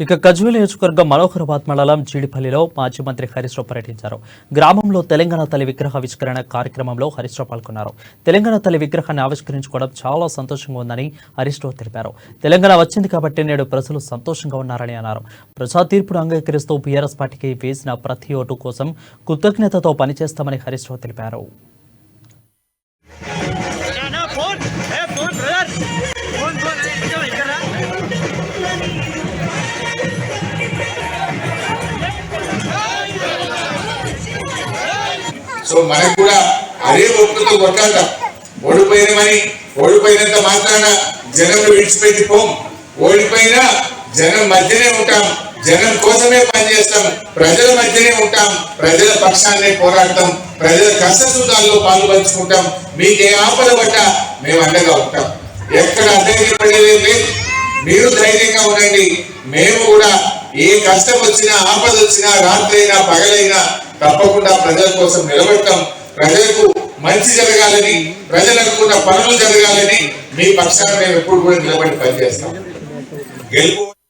ఇక గజ్వేల్ నియోజకవర్గం మనోహరాబాద్ మండలం జీడిపల్లిలో మాజీ మంత్రి హరీష్ రావు పర్యటించారు. గ్రామంలో తెలంగాణ తల్లి విగ్రహ ఆవిష్కరణ కార్యక్రమంలో హరీష్ రావు పాల్గొన్నారు. తెలంగాణ తల్లి విగ్రహాన్ని ఆవిష్కరించుకోవడం చాలా సంతోషంగా ఉందని హరీష్ రావు తెలిపారు. తెలంగాణ వచ్చింది కాబట్టి నేడు ప్రజలు సంతోషంగా ఉన్నారని అన్నారు. ప్రజా తీర్పును అంగీకరిస్తూ బీఆర్ఎస్ పార్టీకి వేసిన ప్రతి ఓటు కోసం కృతజ్ఞతతో పనిచేస్తామని హరీష్ రావు తెలిపారు. సో మనకు కూడా అదే ఒప్పుతో కొట్టాడతాం. ఓడిపోయినంత మాత్రాన జనం విడిచిపెట్టి పోం. ఓడిపోయినా జనం మధ్యనే ఉంటాం, జనం కోసమే పనిచేస్తాం, ప్రజల మధ్యనే ఉంటాం, ప్రజల పక్షాన్నే పోరాడతాం, ప్రజల కష్టసుఖాల్లో పాల్పంచుకుంటాం. మీకు ఏ ఆపద పడ్డా మేము అండగా ఉంటాం. ఎక్కడ అధైర్యపడేది లేదు, మీరు ధైర్యంగా ఉండండి. మేము కూడా ఏ కష్టం వచ్చినా, ఆపద వచ్చినా, రాత్రి అయినా పగలైనా తప్పకుండా ప్రజల కోసం నిలబడతాం. ప్రజలకు మంచి జరగాలని, ప్రజలు అనుకున్న పనులు జరగాలని మీ పక్షాన మేము ఎప్పుడు కూడా నిలబడి పనిచేస్తాం. గెలుపు